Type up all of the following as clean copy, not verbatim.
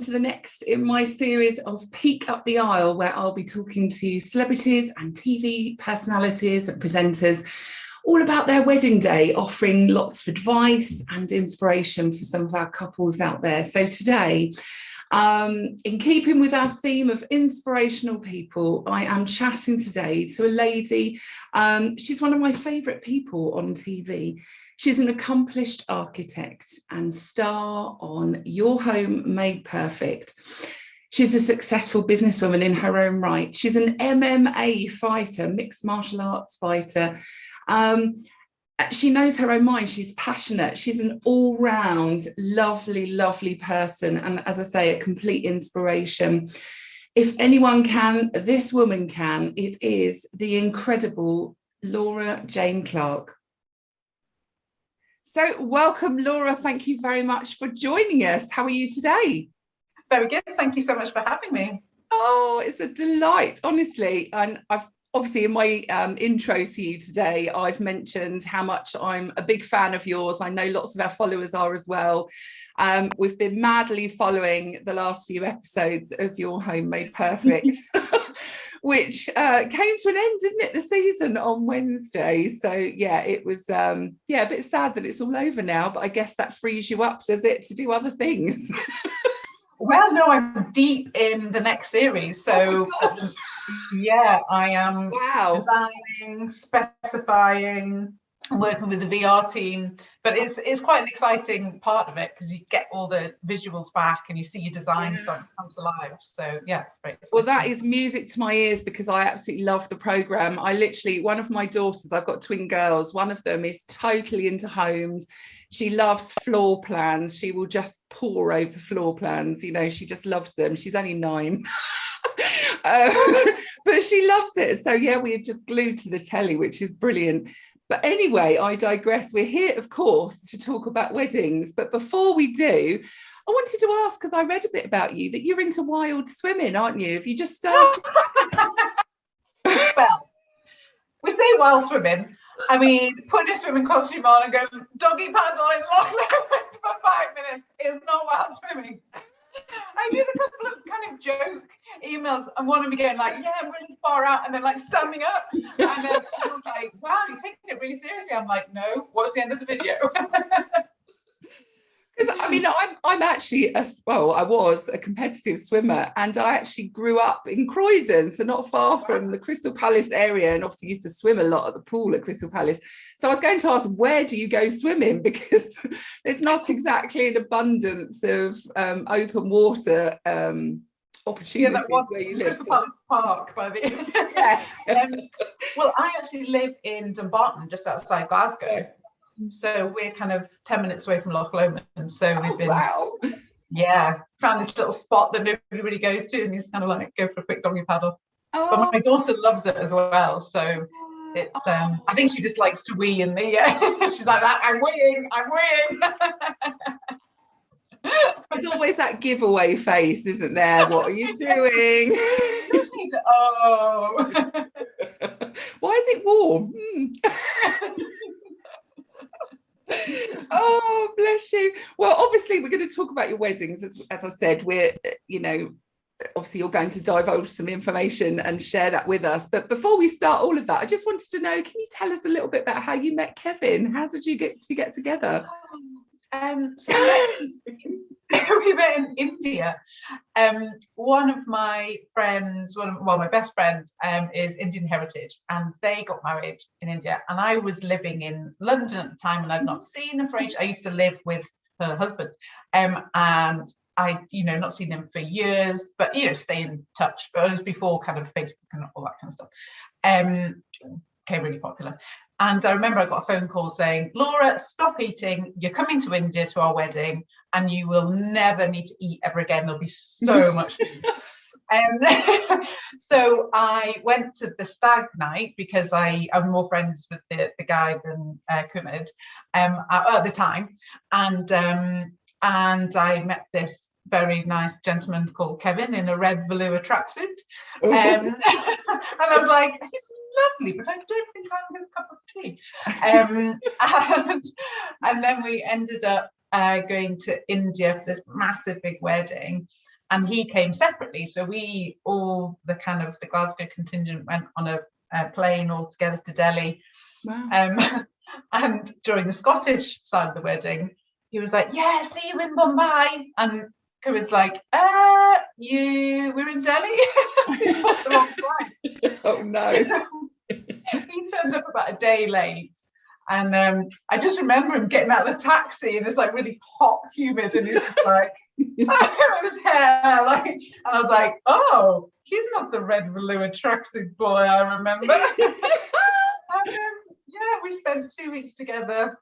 to the next in my series of Peek Up the Aisle, where I'll be talking to celebrities and TV personalities and presenters all about their wedding day, offering lots of advice and inspiration for some of our couples out there. So today, in keeping with our theme of inspirational people, I am chatting today to a lady. She's one of my favourite people on TV. She's an accomplished architect and star on Your Home Made Perfect. She's a successful businesswoman in her own right. She's an MMA fighter, mixed martial arts fighter. She knows her own mind. She's passionate. She's an all-round, lovely, lovely person. And as I say, a complete inspiration. If anyone can, this woman can. It is the incredible Laura Jane Clark. So welcome, Laura. Thank you very much for joining us. How are you today? Very good. Thank you so much for having me. Oh, it's a delight, honestly. And I've obviously in my intro to you today, I've mentioned how much I'm a big fan of yours. I know lots of our followers are as well. We've been madly following the last few episodes of Your Home Made Perfect. Which came to an end, didn't it, the season on Wednesday? So yeah, it was a bit sad that it's all over now, but I guess that frees you up, does it, to do other things? Well, no, I'm deep in the next series, so yeah, I am designing, specifying, working with the VR team, but it's quite an exciting part of it because you get all the visuals back and you see your design starting to come to life. So yeah, it's very exciting. Well, that is music to my ears because I absolutely love the program. One of my daughters, I've got twin girls, one of them is totally into homes. She loves floor plans. She will just pore over floor plans, you know, she just loves them. She's only 9. But she loves it. So yeah, we are just glued to the telly, which is brilliant. But anyway, I digress. We're here, of course, to talk about weddings. But before we do, I wanted to ask, because I read a bit about you, that you're into wild swimming, aren't you? Have you just started? Well, we say wild swimming. I mean, putting a swimming costume on and going doggy paddle in Loch Lomond for 5 minutes is not wild swimming. I did a couple of kind of joke emails and one of me going like, yeah, I'm really far out, and then like standing up, and then I was like, wow, you're taking it really seriously. I'm like, no, what's the end of the video? Because I mean, I'm actually I was a competitive swimmer, and I actually grew up in Croydon, so not far from the Crystal Palace area, and obviously used to swim a lot at the pool at Crystal Palace. So I was going to ask, where do you go swimming? Because there's not exactly an abundance of open water opportunities where you live. Crystal Palace Park by the well, I actually live in Dumbarton, just outside Glasgow. So we're kind of 10 minutes away from Loch Lomond. So we've been, found this little spot that nobody really goes to, and you just kind of like go for a quick doggy paddle. But my daughter loves it as well. So it's, I think she just likes to wee in the, she's like that, I'm weeing. There's always that giveaway face, isn't there? What are you doing? Why is it warm? Oh, bless you. Well, obviously we're going to talk about your weddings. As I said, we're, you know, obviously you're going to divulge some information and share that with us. But before we start all of that, I just wanted to know, can you tell us a little bit about how you met Kevin? How did you get together? So we met in India. One of my friends, my best friends, is Indian heritage, and they got married in India. And I was living in London at the time, and I'd not seen him for ages. I used to live with her husband, and I, not seen him for years, but stay in touch. But it was before kind of Facebook and all that kind of stuff. Became really popular. And I remember I got a phone call saying, Laura, stop eating. You're coming to India to our wedding, and you will never need to eat ever again. There'll be so much food. So I went to the stag night because I'm more friends with the guy than Kumud at the time. And I met this very nice gentleman called Kevin in a red velour tracksuit. And I was like, he's lovely, but I don't think I'm his cup of tea. And then we ended up going to India for this massive big wedding. and he came separately. So we all, the kind of the Glasgow contingent, went on a plane all together to Delhi. Wow. And during the Scottish side of the wedding, he was like, "Yeah, see you in Mumbai." And Cohen's like, we're in Delhi." He got the wrong flight. Oh no. He turned up about a day late. And I just remember him getting out of the taxi, and it's like really hot, humid, and he's just like, with his hair, like, and I was like, "Oh, he's not the red velour tracksuit boy I remember." And yeah, we spent 2 weeks together,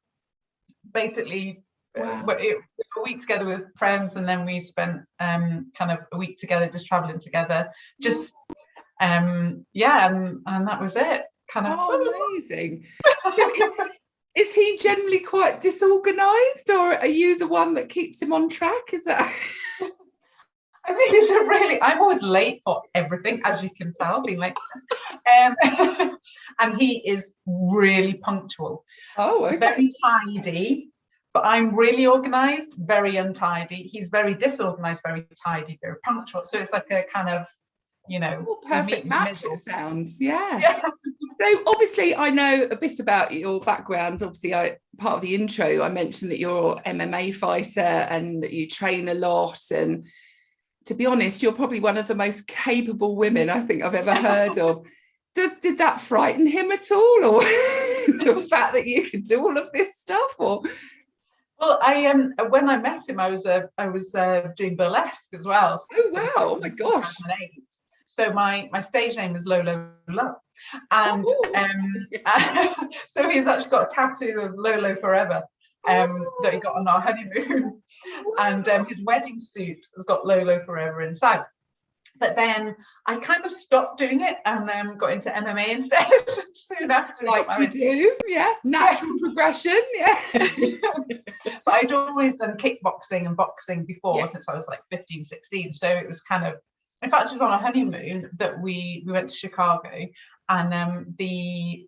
basically. Wow. A week together with friends, and then we spent kind of a week together, just traveling together, just and that was it. Kind of. Oh, amazing. Is he generally quite disorganized, or are you the one that keeps him on track? Is that? I think it's I'm always late for everything, as you can tell, being late. And he is really punctual. Oh, okay. Very tidy, but I'm really organized, very untidy. He's very disorganized, very tidy, very punctual. So it's like a kind of, perfect match, it sounds. Yeah. So obviously I know a bit about your background. Obviously, part of the intro, I mentioned that you're an MMA fighter and that you train a lot. And to be honest, you're probably one of the most capable women I think I've ever heard of. Did that frighten him at all, or the fact that you could do all of this stuff? Or well, when I met him, I was doing burlesque as well. So oh wow! Oh my gosh! So my stage name is Lolo Love, and so he's actually got a tattoo of Lolo Forever that he got on our honeymoon, and his wedding suit has got Lolo Forever inside. But then I kind of stopped doing it and got into MMA instead soon after. Like you do, yeah, natural progression, yeah. But I'd always done kickboxing and boxing before, since I was like 15, 16. So it was kind of, in fact, it was on a honeymoon that we went to Chicago, and the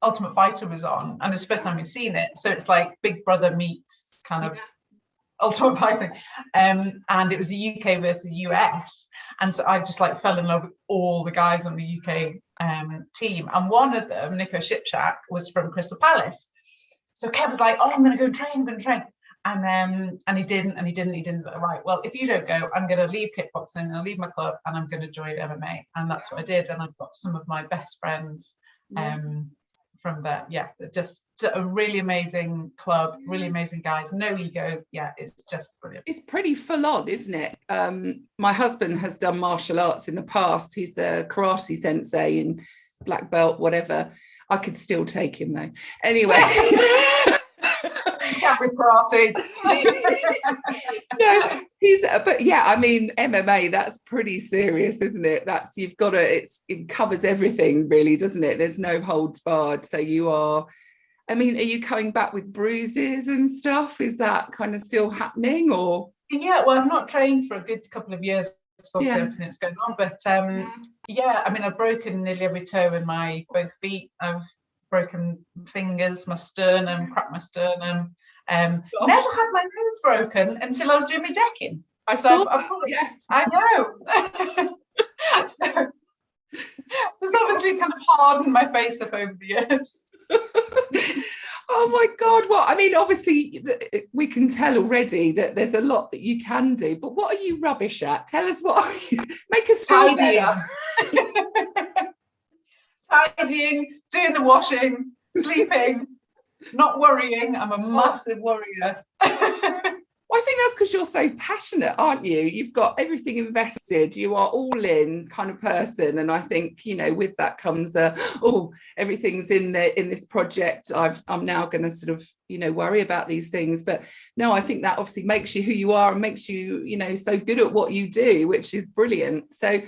Ultimate Fighter was on, and it's the first time we'd seen it. So it's like Big Brother meets kind of Ultimate Fighting, and it was the UK versus the US, and so I just like fell in love with all the guys on the UK team, and one of them, Nico Shipchak, was from Crystal Palace. So Kev was like, "Oh, I'm going to go train, and he didn't. So, right, well, if you don't go, I'm going to leave kickboxing and I'll leave my club and I'm going to join MMA, and that's what I did. And I've got some of my best friends from there. Yeah, just a really amazing club, really amazing guys, no ego. Yeah, it's just brilliant. It's pretty full on, isn't it? My husband has done martial arts in the past. He's a karate sensei and black belt, whatever. I could still take him though. Anyway. With karate. No, but yeah, I mean, MMA, that's pretty serious, isn't it? That's, you've got to, it covers everything really, doesn't it? There's no holds barred. So you are, I mean, are you coming back with bruises and stuff? Is that kind of still happening, or? Yeah, well, I've not trained for a good couple of years, obviously everything that's going on, but yeah, I mean, I've broken nearly every toe in my both feet. I've broken fingers, my sternum, cracked my sternum. Never had my nose broken until I was doing my decking. I know. So it's obviously kind of hardened my face up over the years. Oh my God. Well, I mean, obviously we can tell already that there's a lot that you can do, but what are you rubbish at? Tell us make us feel better. Tidying, doing the washing, sleeping, not worrying. I'm a massive worrier. Well, I think that's because you're so passionate, aren't you? You've got everything invested. You are all in kind of person. And I think, you know, with that comes everything's in this project. I'm now going to sort of, you know, worry about these things. But no, I think that obviously makes you who you are and makes you, you know, so good at what you do, which is brilliant. So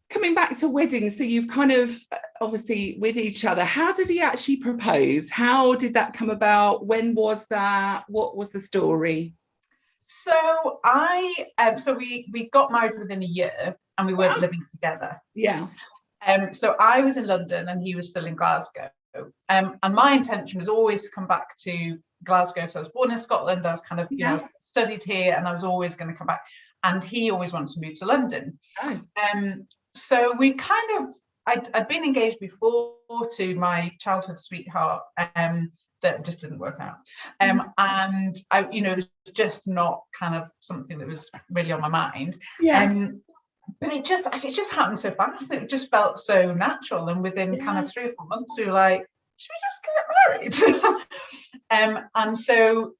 coming back to weddings, so you've kind of obviously with each other, how did he actually propose? How did that come about? When was that? What was the story? So we got married within a year and we weren't living together. Yeah. So I was in London and he was still in Glasgow. And my intention was always to come back to Glasgow. So I was born in Scotland. I was kind of, you know, studied here, and I was always going to come back. and he always wanted to move to London. Oh. So we kind of, I'd been engaged before to my childhood sweetheart, that just didn't work out. And I, it was just not kind of something that was really on my mind. But it just happened so fast. It just felt so natural. And within kind of 3 or 4 months, we were like, should we just get married? And so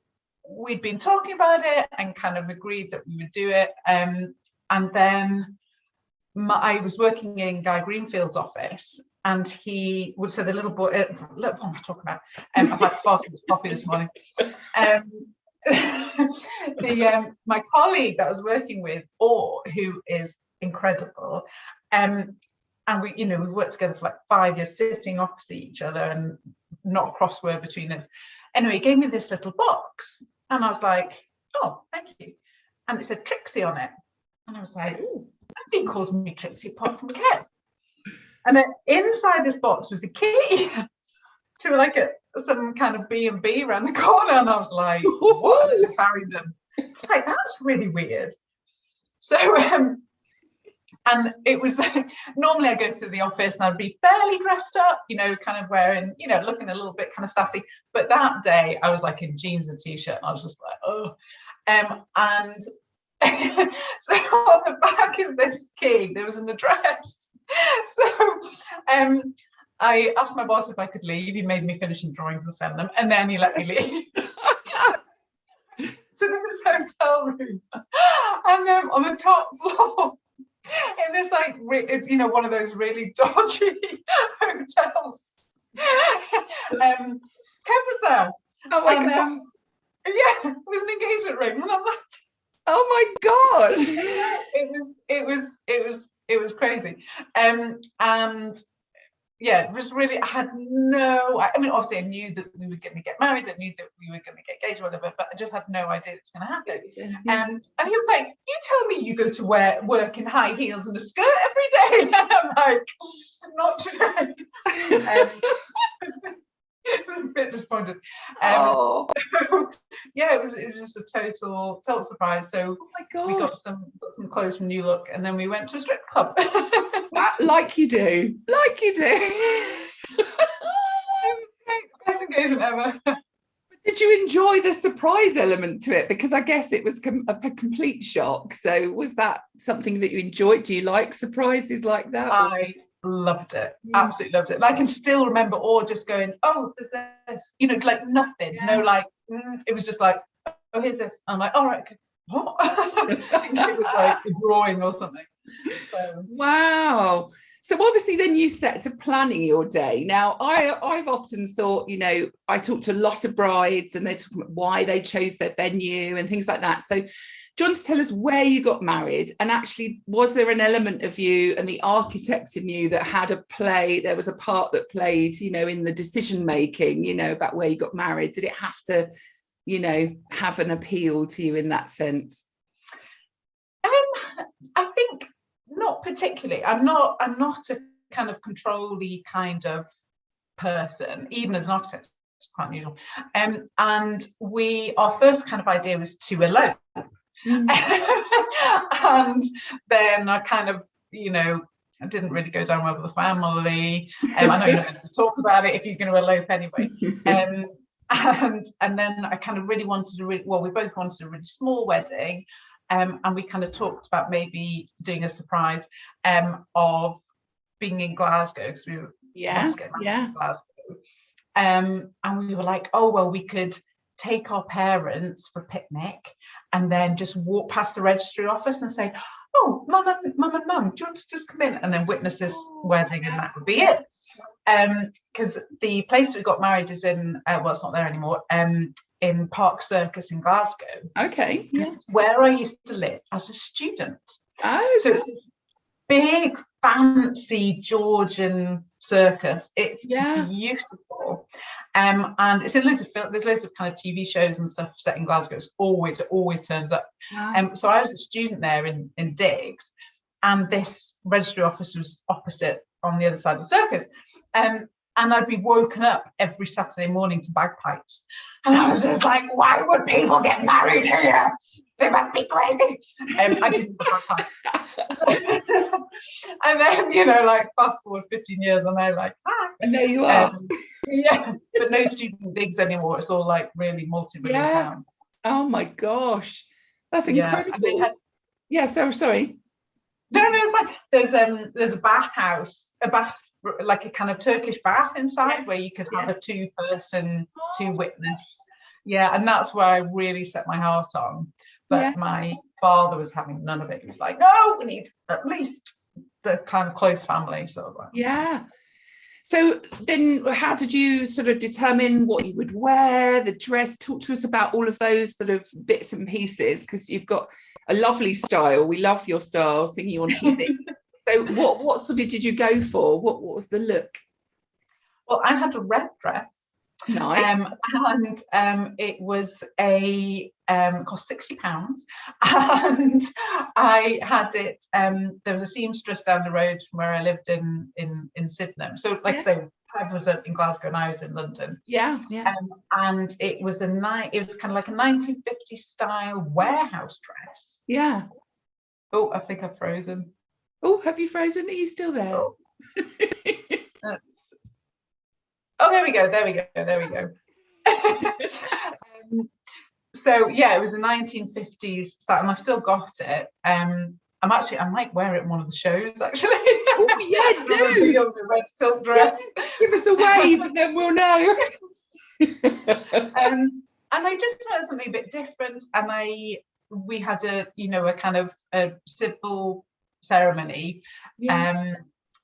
we'd been talking about it and kind of agreed that we would do it. And then I was working in Guy Greenfield's office, and he would say the little boy, what am I talking about? I've had far too much coffee this morning. My colleague that I was working with, who is incredible, and we've worked together for like 5 years, sitting opposite each other and not a crossword between us. Anyway, he gave me this little box, and I was like, oh, thank you. And it said Trixie on it, and I was like, oh, nobody calls me Trixie apart from Kev. And then inside this box was a key to like some kind of B&B around the corner, and I was like, what is Farringdon? It's like, that's really weird. So and it was normally I go to the office and I'd be fairly dressed up, kind of wearing, looking a little bit kind of sassy. But that day I was like in jeans and t-shirt, and I was just like, oh. And so on the back of this key there was an address. So I asked my boss if I could leave. He made me finish some drawings and send them, and then he let me leave. So this hotel room, and then on the top floor, in this like one of those really dodgy hotels, Kev was there. Oh my god! Yeah, with an engagement ring, and I'm like, oh my god! It was crazy, and yeah, it was really, I had obviously I knew that we were going to get married, I knew that we were going to get engaged or whatever, but I just had no idea it was going to happen. And he was like, you tell me you go to work in high heels and a skirt every day? And I'm like, not today. It was a bit disappointed. Yeah, it was just a total surprise. So we got some clothes from New Look, and then we went to a strip club. like you do. Best engagement ever. Did you enjoy the surprise element to it? Because I guess it was a complete shock. So was that something that you enjoyed? Do you like surprises like that? I loved it. Absolutely loved it. And I can still remember just going, oh, there's this, like nothing. No, like it was just like, oh, here's this. I'm like, all right, okay. What? I think it was like a drawing or something. So. Wow. So obviously then you set to planning your day. Now I've often thought, I talk to a lot of brides and they talk about why they chose their venue and things like that. So do you want to tell us where you got married, and actually was there an element of you and the architect in you that had a play, there was a part that played, in the decision making, about where you got married? Did it have to, have an appeal to you in that sense? I think not particularly. I'm not a kind of control-y kind of person, even as an architect. It's quite unusual. And our first kind of idea was to elope. And then I kind of, I didn't really go down well with the family. I know you're not meant to talk about it if you're going to elope anyway. And then I kind of really wanted we both wanted a really small wedding. And we kind of talked about maybe doing a surprise of being in Glasgow, because we were in Glasgow. And we were like, oh, well, we could take our parents for a picnic and then just walk past the registry office and say, oh, mum and mum, do you want to just come in and then witness this wedding, and that would be it. Because the place we got married is in, it's not there anymore, in Park Circus in Glasgow. Okay. Yes. Where I used to live as a student. Oh. So it's this big, fancy Georgian circus. It's beautiful. And it's in there's loads of kind of TV shows and stuff set in Glasgow. It always turns up. Wow. So I was a student there in Diggs, and this registry office was opposite on the other side of the circus. And I'd be woken up every Saturday morning to bagpipes. And I was just like, why would people get married here? they must be crazy. I didn't and then, you know, like fast forward 15 years and they're like, hi. And there you are. Yeah, but no student digs anymore. It's all like really multi-million pound. Oh my gosh, that's Yeah. incredible. So sorry. No, it's fine. There's a bathhouse, like a kind of Turkish bath inside where you could have a 2-person, 2-witness. Yeah, and that's where I really set my heart on. But my father was having none of it. He was like, no, we need at least the kind of close family. So like, yeah. So then how did you sort of determine what you would wear, the dress? Talk to us about all of those sort of bits and pieces, because you've got a lovely style. We love your style, seeing you on TV. So what sort of did you go for? What was the look? Well, I had a red dress. Nice. And it was cost £60, and I had it. There was a seamstress down the road from where I lived in Sydenham. So, like I say, I was in Glasgow and I was in London. Yeah. And it was it was kind of like a 1950s style warehouse dress. Yeah. Oh, I think I've frozen. Oh, have you frozen? Are you still there? Oh. Oh, there we go. So yeah, it was a 1950s style, and I've still got it. I might wear it in one of the shows actually. Oh, yeah, do. The red silk dress. Give us a wave, and then we'll know. And I just wanted something a bit different, and we had a kind of a civil ceremony.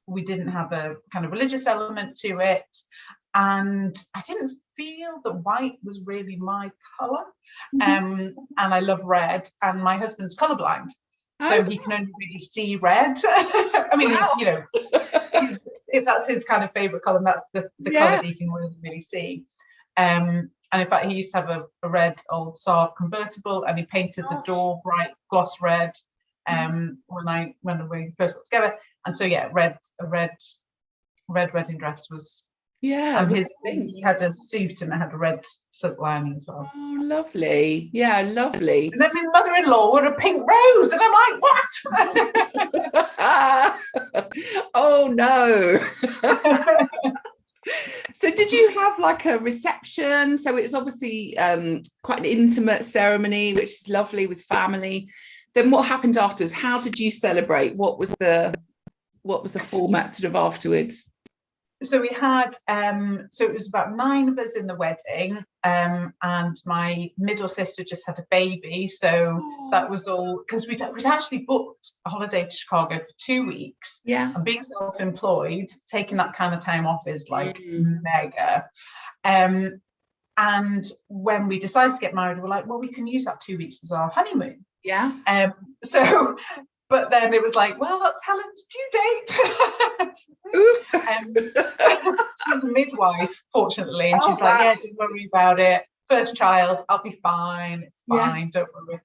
We didn't have a kind of religious element to it. And I didn't feel that white was really my colour. And I love red, and my husband's colourblind, so he can only really see red. I mean, you know, if that's his kind of favourite colour, and that's the colour that he can really see. And in fact, he used to have a red old Saab convertible, and he painted the door bright gloss red when we first got together. And so yeah, a red wedding dress was. Yeah, he had a suit and it had a red silk lining as well. Oh, lovely. Yeah, lovely. And then my mother-in-law wore a pink rose, and I'm like, what? Oh no. So did you have like a reception? So it was obviously quite an intimate ceremony, which is lovely with family. Then what happened afterwards? How did you celebrate? What was the format sort of afterwards? So we had, so it was about 9 of us in the wedding, and my middle sister just had a baby. So that was all, because we'd actually booked a holiday to Chicago for 2 weeks. Yeah. And being self-employed, taking that kind of time off is like mega. And when we decided to get married, we were like, well, we can use that 2 weeks as our honeymoon. Yeah. But then it was like, well, that's Helen's due date. She's a midwife, fortunately, and she's like, yeah, don't worry about it. First child, I'll be fine. It's fine. Don't worry.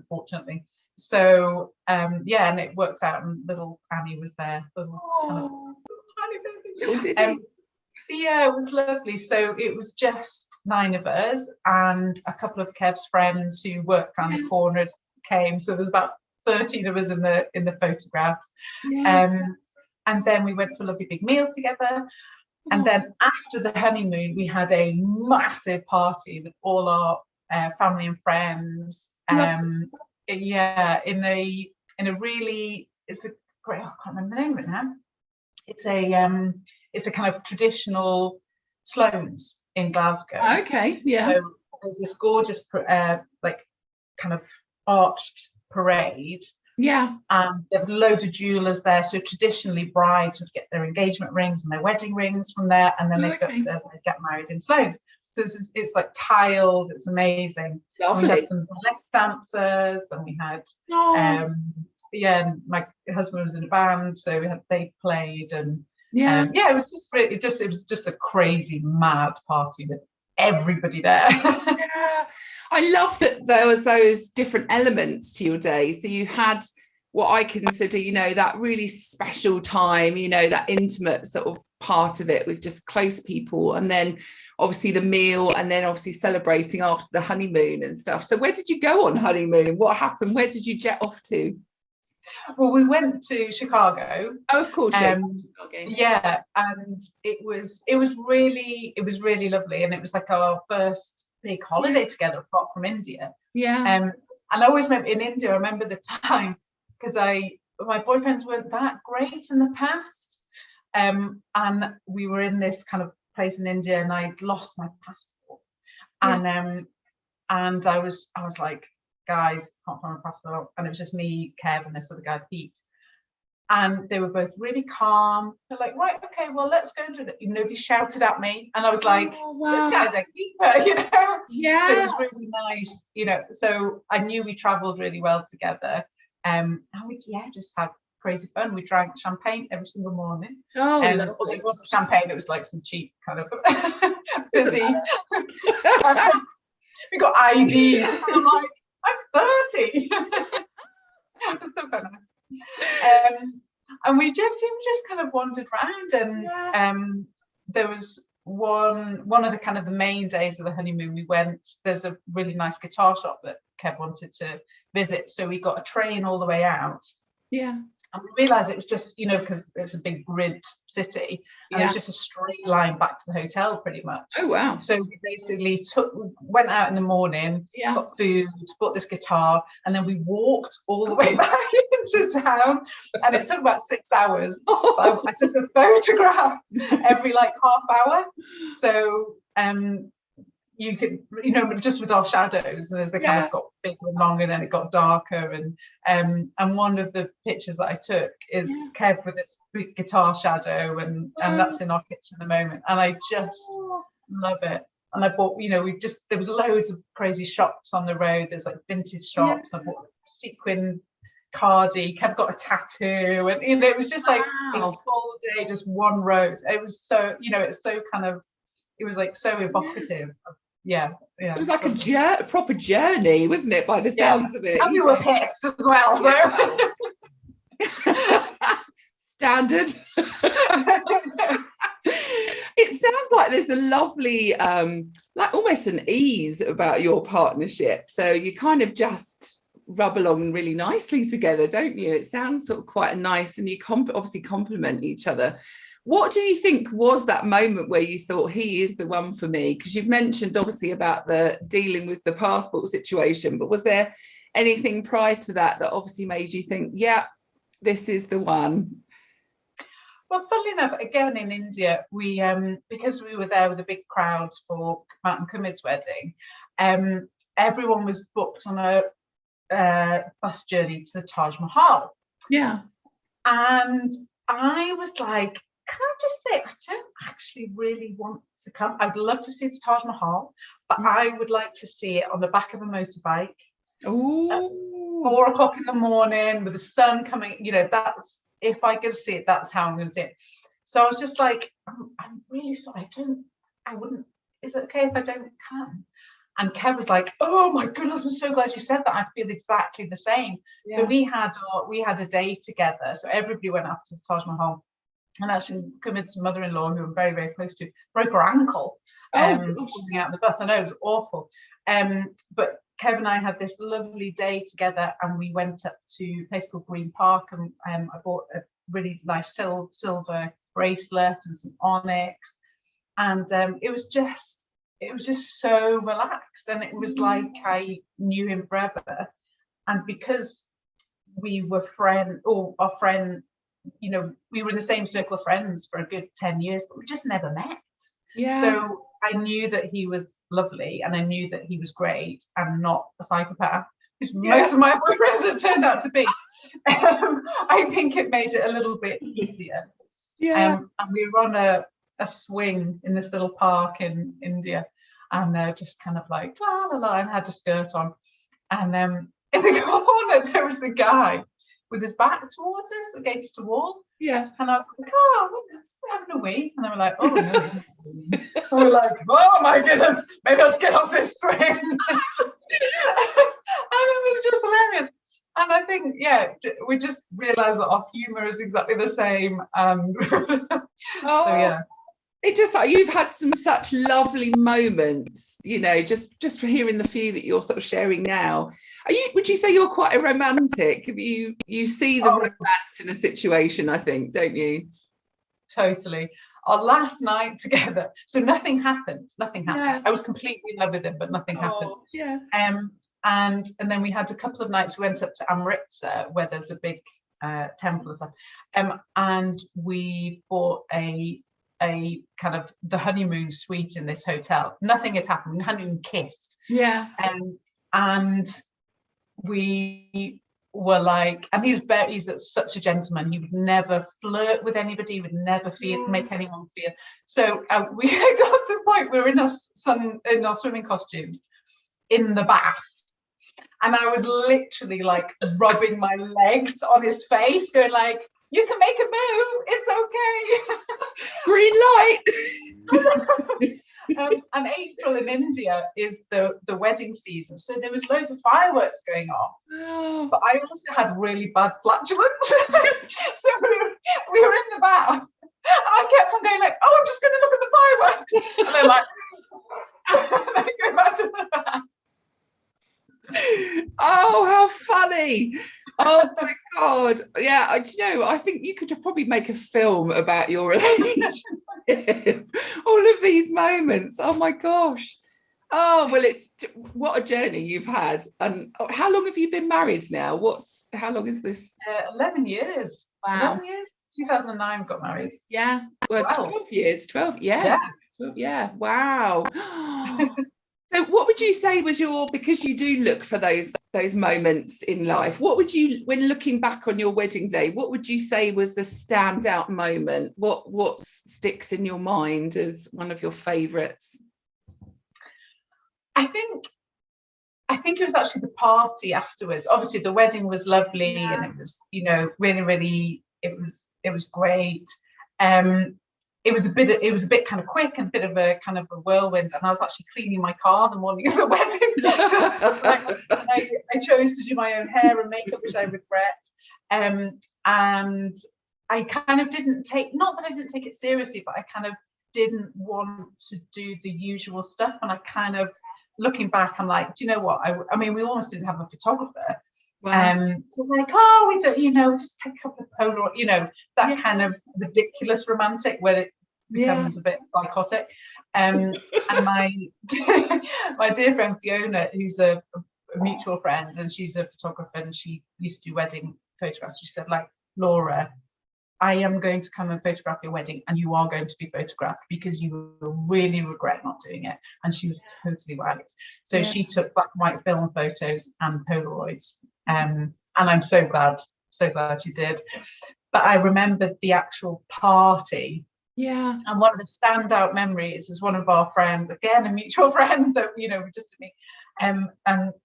Fortunately. So and it worked out, and little Annie was there. Little tiny baby. Little Diddy. Yeah, it was lovely. So it was just 9 of us, and a couple of Kev's friends who worked around the corner came. So there's about 13 of us in the photographs. And then we went for a lovely big meal together. And then after the honeymoon, we had a massive party with all our family and friends. In a really, it's a great, I can't remember the name of it now. It's a kind of traditional Sloane's in Glasgow. Okay, yeah. So there's this gorgeous like kind of arched parade. Yeah. And there were loads of jewellers there. So traditionally brides would get their engagement rings and their wedding rings from there, and then they'd go upstairs and they'd get married in Sloane's. So it's like tiled, it's amazing. We had some burlesque dancers, and we had and my husband was in a band, so they played, and it was just really, it was just a crazy mad party with everybody there. I love that there was those different elements to your day. So you had what I consider, that really special time, that intimate sort of part of it with just close people, and then obviously the meal, and then obviously celebrating after the honeymoon and stuff. So where did you go on honeymoon? What happened? Where did you jet off to? Well, we went to Chicago. Oh, of course. Yeah, and it was really lovely, and it was like our first big holiday together apart from India. Yeah. And I always remember in India, I remember the time, because my boyfriends weren't that great in the past, and we were in this kind of place in India, and I'd lost my passport, and I was like, guys, can't find my passport, and it was just me, Kev, and this other guy, Pete, and they were both really calm. They're like, right, okay, well, let's go into it. Nobody shouted at me, and I was like, this guy's a keeper, you know. Yeah. So it was really nice, you know. So I knew we travelled really well together, and we just had crazy fun. We drank champagne every single morning. Oh, well, it wasn't champagne; it was like some cheap kind of fizzy. We got IDs. I'm like, I'm 30. It's so kind of nice. And we just kind of wandered around, and there was one of the kind of the main days of the honeymoon. We went. There's a really nice guitar shop that Kev wanted to visit, so we got a train all the way out. Yeah. And we realised it was just, you know, because it's a big grid city, and it was just a straight line back to the hotel pretty much. Oh, wow. So we basically went out in the morning, got food, bought this guitar, and then we walked all the way back into town, and it took about 6 hours. But I took a photograph every like half hour. So you could, you know, just with our shadows, and as they kind of got bigger and longer, and then it got darker, and one of the pictures that I took is Kev with this big guitar shadow, and that's in our kitchen at the moment, and I just love it. And I bought, you know, there was loads of crazy shops on the road. There's like vintage shops. I bought a sequin cardi. Kev got a tattoo, and you know, it was just like a full day, just one road. It was so, you know, it's so kind of, it was like so evocative. Yeah. It was like a proper journey, wasn't it, by the sounds of it? And we were pissed as well, so. Standard. It sounds like there's a lovely, like almost an ease about your partnership. So you kind of just rub along really nicely together, don't you? It sounds sort of quite nice, and you obviously complement each other. What do you think was that moment where you thought he is the one for me? Because you've mentioned obviously about the dealing with the passport situation, but was there anything prior to that that obviously made you think, yeah, this is the one? Well, funnily enough, again in India, we because we were there with a big crowd for Martin Kumid's wedding, everyone was booked on a bus journey to the Taj Mahal. Yeah. And I was like, can I just say, I don't actually really want to come. I'd love to see the Taj Mahal, but I would like to see it on the back of a motorbike. Ooh. 4 o'clock in the morning with the sun coming, you know, that's, if I get to see it, that's how I'm going to see it. So I was just like, I'm really sorry, I wouldn't, is it okay if I don't come? And Kev was like, oh my goodness, I'm so glad you said that. I feel exactly the same. Yeah. So we had a day together. So everybody went up to the Taj Mahal. And actually, Kumid's mother-in-law, who I'm very, very close to, broke her ankle coming out of the bus. I know, it was awful. But Kev and I had this lovely day together, and we went up to a place called Green Park, and I bought a really nice silver bracelet and some onyx. And it was just so relaxed, and it was like I knew him forever. And because we were our friend, you know, we were in the same circle of friends for a good 10 years, but we just never met. Yeah. So I knew that he was lovely, and I knew that he was great and not a psychopath, which most of my boyfriends have turned out to be. I think it made it a little bit easier. Yeah. And we were on a swing in this little park in India, and just kind of like la la la, and had a skirt on. And in the corner there was a guy with his back towards us against the wall. Yeah. And I was like, oh, let's having a wee. And they were like, oh no. And we were like, oh my goodness, maybe let's get off this swing. And it was just hilarious. And I think, we just realised that our humour is exactly the same. Oh, So yeah. it just like you've had some such lovely moments, you know, just for hearing the few that you're sort of sharing now. Would you say you're quite a romantic? You see the romance in a situation, I think, don't you? Totally. Our last night together, so nothing happened. Yeah. I was completely in love with him, but nothing happened. Yeah. And then we had a couple of nights. We went up to Amritsar, where there's a big temple and stuff. And we bought a kind of the honeymoon suite in this hotel. Nothing had happened. We hadn't even kissed. Yeah. And we were like, and he's such a gentleman. He would never flirt with anybody. He would never make anyone feel. So we got to the point we were in our swimming costumes in the bath, and I was literally like rubbing my legs on his face, going like, "You can make a move. It's okay." Green light. And April in India is the wedding season, so there was loads of fireworks going off. Oh. But I also had really bad flatulence, so we were in the bath, and I kept on going like, "Oh, I'm just going to look at the fireworks," and then like, and I go back to the bath. Oh, how funny. Oh my God. Yeah, I think you could probably make a film about your relationship. All of these moments. Oh my gosh. Oh, well, what a journey you've had. And how long have you been married now? How long is this? 11 years. Wow. 11 years? 2009 got married. Yeah. Well, 12 years. 12. Yeah. 12, yeah. Wow. So what would you say was because you do look for those moments in life, when looking back on your wedding day, what would you say was the standout moment? What sticks in your mind as one of your favorites? I think it was actually the party afterwards. Obviously the wedding was lovely, and it was, really, really, it was great. It was a bit kind of quick and a bit of a kind of a whirlwind, and I was actually cleaning my car the morning of the wedding. I chose to do my own hair and makeup, which I regret. And I kind of not that I didn't take it seriously, but I kind of didn't want to do the usual stuff. And I kind of, looking back, I'm like, do you know what? I mean, we almost didn't have a photographer. Wow. So it's like, oh, we don't, just take a couple of Polaroid, that kind of ridiculous romantic where it becomes a bit psychotic. And my dear friend Fiona, who's a mutual friend, and she's a photographer, and she used to do wedding photographs. She said, like, Laura, I am going to come and photograph your wedding, and you are going to be photographed because you will really regret not doing it. And she was totally right. So she took black and white film photos and Polaroids. And I'm so glad she did. But I remembered the actual party. Yeah. And one of the standout memories is one of our friends, again, a mutual friend that, we just meet, and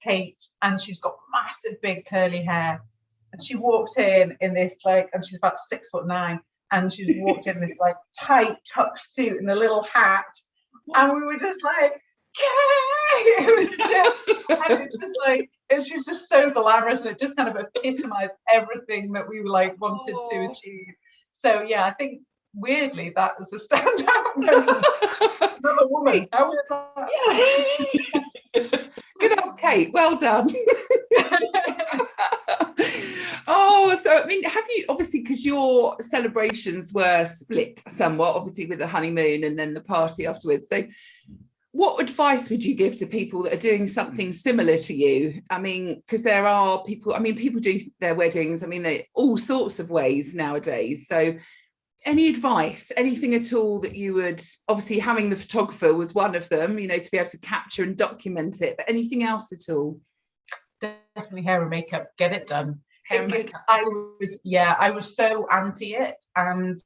Kate, and she's got massive, big curly hair. And she walked in this and she's about 6'9", and she's walked in this like tight tuck suit and a little hat. And we were just like, yay! She's just so glamorous, and it just kind of epitomized everything that we wanted to achieve. So yeah, I think weirdly that was a standout moment. Another woman. How was that? Yeah. Good old Kate, well done. Oh, so I mean, have you, obviously, because your celebrations were split somewhat, obviously with the honeymoon and then the party afterwards, so what advice would you give to people that are doing something similar to you? I mean, because there are people do their weddings, they all sorts of ways nowadays. So any advice, anything at all that you would, obviously having the photographer was one of them, to be able to capture and document it, but anything else at all? Definitely hair and makeup, get it done. Hair and makeup. I was so anti it, and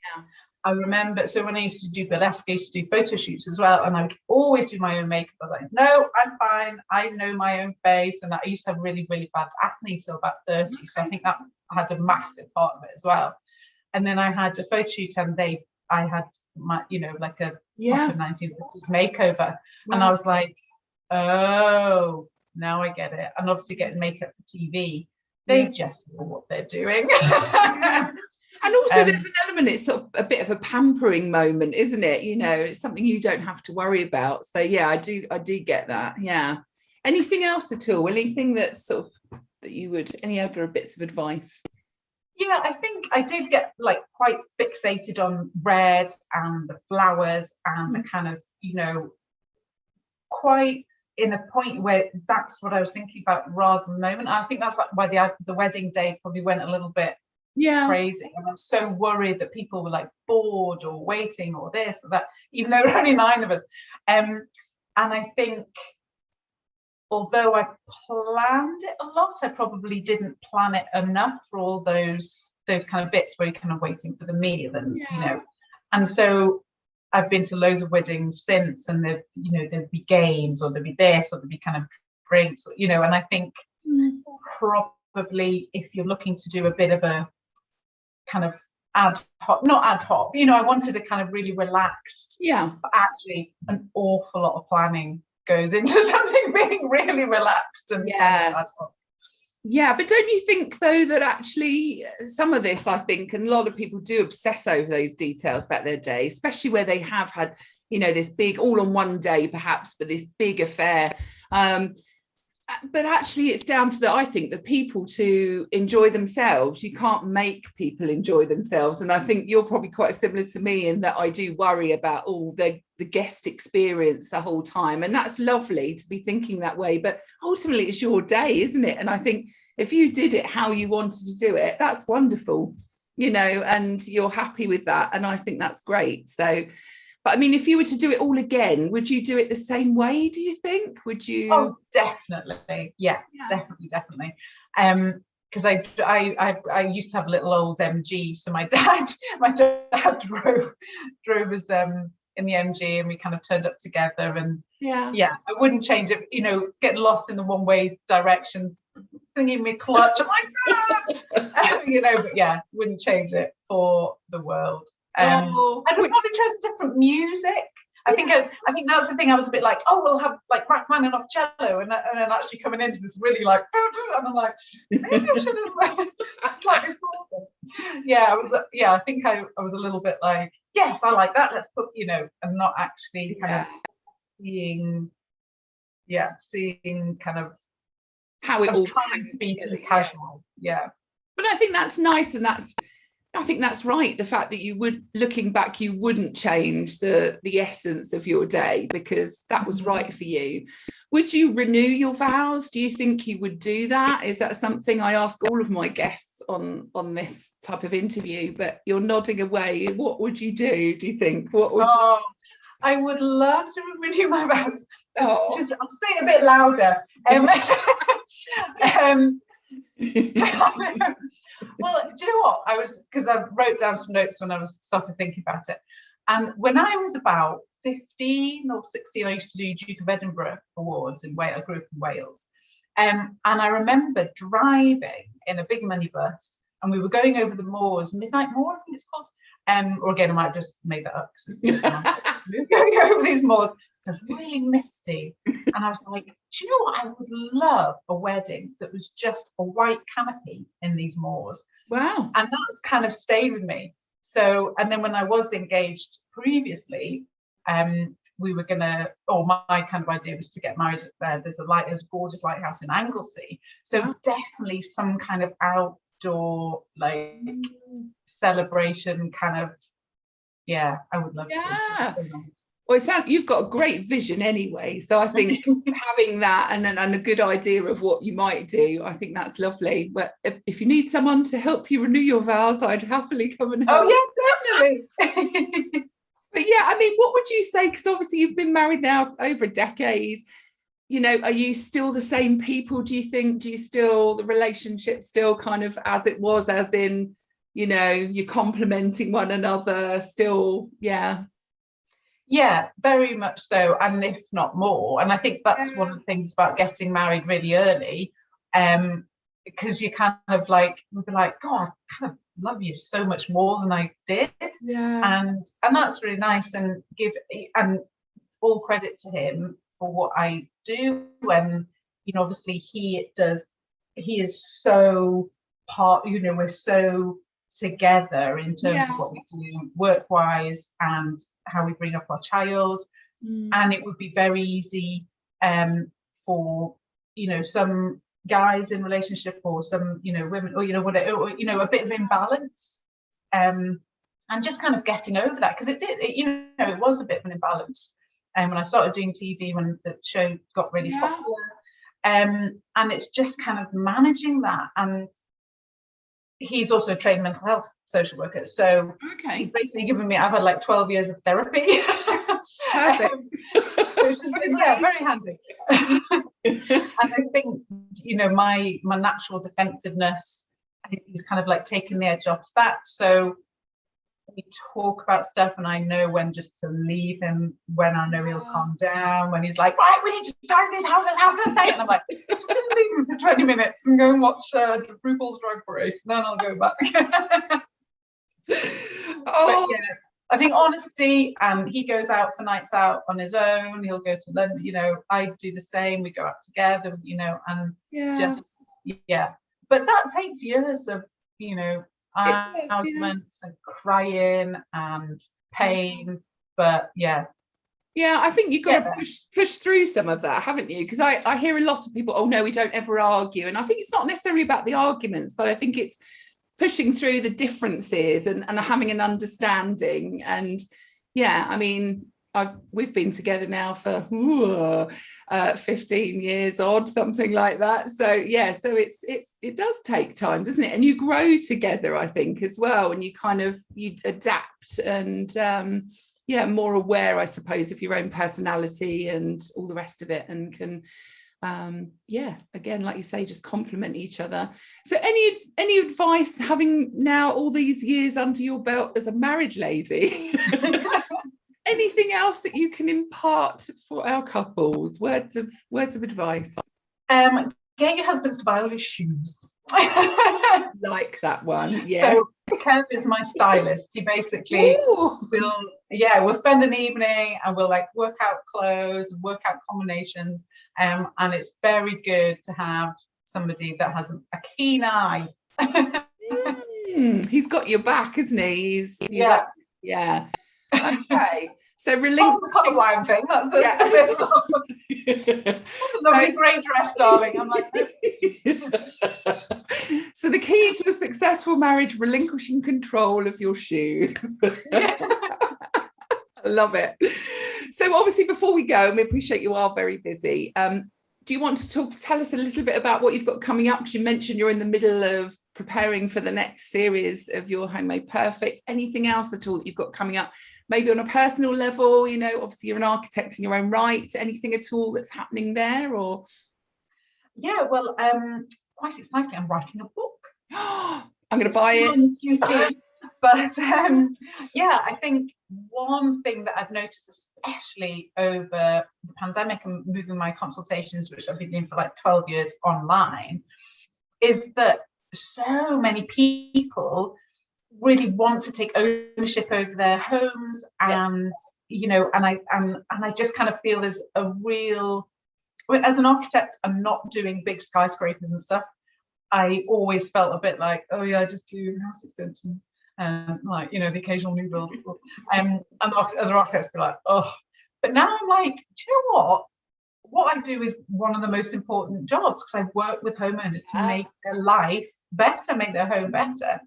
I remember, so when I used to do burlesque, I used to do photo shoots as well, and I would always do my own makeup. I was like, no, I'm fine, I know my own face. And I used to have really, really bad acne till about 30, so I think that had a massive part of it as well. And then I had a photo shoot, and I had my, like a 1950s makeover. Wow. And I was like, oh, now I get it. And obviously getting makeup for TV, they just know what they're doing. And also there's an element, it's sort of a bit of a pampering moment, isn't it? You know, it's something you don't have to worry about. So yeah, I do get that. Yeah. Anything else at all? Anything that's sort of that you would, any other bits of advice? Yeah, I think I did get like quite fixated on red and the flowers and the kind of, you know, quite in a point where that's what I was thinking about rather than the moment. I think that's like why the wedding day probably went a little bit crazy. And I was so worried that people were like bored or waiting or this or that, even though there were only 9 of us. And I think although I planned it a lot, I probably didn't plan it enough for all those kind of bits where you're kind of waiting for the meal and you know. And so I've been to loads of weddings since, and there'd be games, or there'd be this, or there'd be kind of drinks, you know. And I think probably if you're looking to do a bit of a kind of not ad hoc, you know, I wanted a kind of really relaxed. Yeah. But actually, an awful lot of planning goes into something being really relaxed and kind of ad hoc. Yeah, but don't you think though that actually some of this, I think, and a lot of people do obsess over those details about their day, especially where they have had, you know, this big all on one day perhaps, but this big affair. But actually it's down to I think the people to enjoy themselves. You can't make people enjoy themselves. And I think you're probably quite similar to me in that I do worry about all the guest experience the whole time. And that's lovely to be thinking that way. But ultimately it's your day, isn't it? And I think if you did it how you wanted to do it, that's wonderful, you know, and you're happy with that. And I think that's great. So, but I mean, if you were to do it all again, would you do it the same way, do you think? Would you? Oh, definitely. Yeah. Definitely. Because I used to have a little old MG. So my dad drove us in the MG, and we kind of turned up together, and I wouldn't change it, you know, getting lost in the one-way direction, thinking me clutch, I'm like, you know, but wouldn't change it for the world. I'd probably chosen different music. I think that's the thing. I was a bit like, oh, we'll have like Rachmaninoff cello, and then actually coming into this really like, and I'm like, maybe I should have slightly softer. I think I was a little bit like, yes, I like that. Let's put, you know, and not actually kind of seeing kind of how it all trying to be too casual. Yeah. But I think that's nice, and I think that's right. The fact that you would, looking back, you wouldn't change the essence of your day because that was right for you. Would you renew your vows? Do you think you would do that? Is that something I ask all of my guests on this type of interview? But you're nodding away. What would you do you think? What would you... I would love to renew my vows. Just, I'll say it a bit louder. Well, do you know what? Because I wrote down some notes when I was sort of thinking about it. And when I was about 15 or 16, I used to do Duke of Edinburgh Awards in Wales. I grew up in Wales. And I remember driving in a big minibus, and we were going over the moors, Midnight Moor, I think it's called. Or again, I might have just made that up because we were going over these moors. It was really misty, and I was like, do you know what? I would love a wedding that was just a white canopy in these moors. Wow. And that's kind of stayed with me. So, and then when I was engaged previously, we were gonna, my kind of idea was to get married there. There's a gorgeous lighthouse in Anglesey. So definitely some kind of outdoor like celebration kind of, I would love to. So nice. Well, you've got a great vision anyway. So I think having that and a good idea of what you might do, I think that's lovely. But if you need someone to help you renew your vows, I'd happily come and help. Oh, yeah, definitely. But yeah, I mean, what would you say? Because obviously you've been married now for over a decade. You know, are you still the same people, do you think? The relationship still kind of as it was, as in, you know, you're complementing one another still? Yeah, very much so, and if not more. And I think that's one of the things about getting married really early, because you kind of like, would be like, God, I kind of love you so much more than I did. And that's really nice, and and all credit to him for what I do. And, you know, obviously he is so we're so together in terms of what we do work-wise and how we bring up our child. And it would be very easy for, you know, some guys in relationship, or some, you know, women, or, you know, whatever, or, you know, a bit of imbalance, and just kind of getting over that, because you know, it was a bit of an imbalance. And when I started doing TV, when the show got really popular, and it's just kind of managing that. And he's also a trained mental health social worker, so he's basically given me, I've had like 12 years of therapy. Perfect. Which has been, very handy. And I think, you know, my natural defensiveness, I think he's kind of like taking the edge off that. So we talk about stuff, and I know when just to leave him, when I know he'll calm down, when he's like, right, we need to start this house and stay. And I'm like, I'm just going to leave him for 20 minutes and go and watch RuPaul's Drag Race, and then I'll go back. But yeah, I think honesty, and he goes out for nights out on his own. He'll go to London, you know, I do the same. We go out together, you know, and just, But that takes years of, you know, arguments and crying and pain. But I think you've got to push through some of that, haven't you? Because I hear a lot of people, oh no, we don't ever argue. And I think it's not necessarily about the arguments, but I think it's pushing through the differences and having an understanding. And I mean, we've been together now for 15 years odd, something like that. So so it does take time, doesn't it? And you grow together, I think, as well, and you adapt and more aware, I suppose, of your own personality and all the rest of it, and can again, like you say, just complement each other. So any advice, having now all these years under your belt as a married lady? Anything else that you can impart for our couples? Words of advice. Get your husbands to buy all his shoes. Like that one. So Kev is my stylist. He basically we'll spend an evening and we'll like work out clothes and work out combinations. And it's very good to have somebody that has a keen eye. He's got your back, isn't he? Okay, so the colour wine thing. That's That's a lovely grey dress, darling. I'm like, so the key to a successful marriage: relinquishing control of your shoes. I love it. So obviously, before we go, and we appreciate you are very busy. Do you want to tell us a little bit about what you've got coming up? Because you mentioned you're in the middle of preparing for the next series of your Home Made Perfect. Anything else at all that you've got coming up, maybe on a personal level? You know, obviously you're an architect in your own right. Anything at all that's happening there? Or well, quite exciting, I'm writing a book. I'm going to buy it. But I think one thing that I've noticed, especially over the pandemic and moving my consultations, which I've been doing for like 12 years online, is that so many people really want to take ownership over their homes, and you know, and I just kind of feel there's a real, as an architect, I'm not doing big skyscrapers and stuff. I always felt a bit like, oh yeah, I just do house extensions and like, you know, the occasional new build, and other architects be like, oh. But now I'm like, do you know what I do is one of the most important jobs, because I work with homeowners to make their life better, make their home better.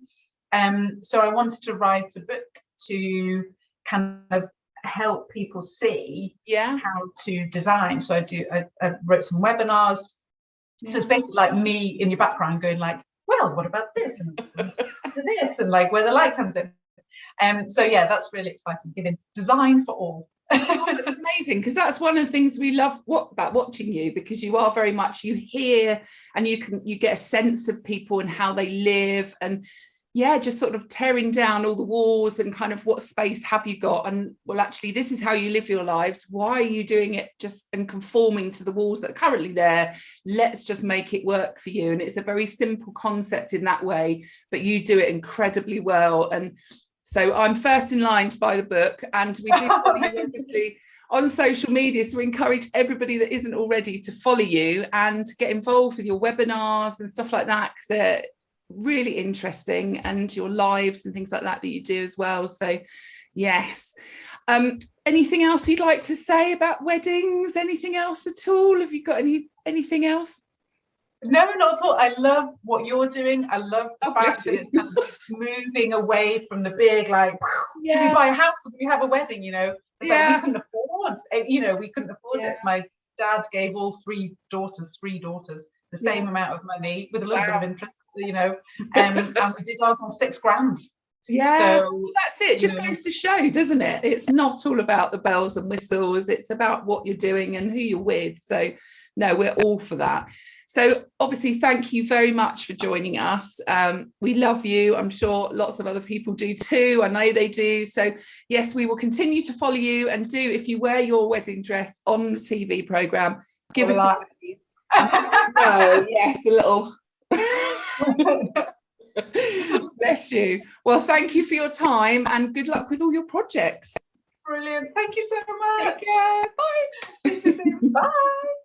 So I wanted to write a book to kind of help people see how to design. So I wrote some webinars. So it's basically like me in your background going like, well, what about this and this, and like where the light comes in. So that's really exciting, giving design for all. That's amazing, because that's one of the things we love about watching you, because you are very much, you hear and you get a sense of people and how they live, and just sort of tearing down all the walls and kind of what space have you got, and well, actually this is how you live your lives. Why are you doing it just and conforming to the walls that are currently there? Let's just make it work for you. And it's a very simple concept in that way, but you do it incredibly well. And so I'm first in line to buy the book, and we do follow you obviously on social media. So we encourage everybody that isn't already to follow you and to get involved with your webinars and stuff like that, because really interesting, and your lives and things like that you do as well. So yes. Anything else you'd like to say about weddings? Anything else at all? Have you got anything else? No, not at all. I love what you're doing. I love the fact that it's kind of moving away from the big, like, do we buy a house or do we have a wedding? You know, it's like we couldn't afford, we couldn't afford it. My dad gave all three daughters the same amount of money with a little bit of interest, and we did ours on £6,000. Yeah, so, that's it. Just goes to show, doesn't it? It's not all about the bells and whistles. It's about what you're doing and who you're with. So no, we're all for that. So obviously, thank you very much for joining us. We love you. I'm sure lots of other people do too. I know they do. So yes, we will continue to follow you, and do, if you wear your wedding dress on the TV programme, give us a yes, a little. Bless you. Well, thank you for your time, and good luck with all your projects. Brilliant. Thank you so much. Take care. Bye. Bye.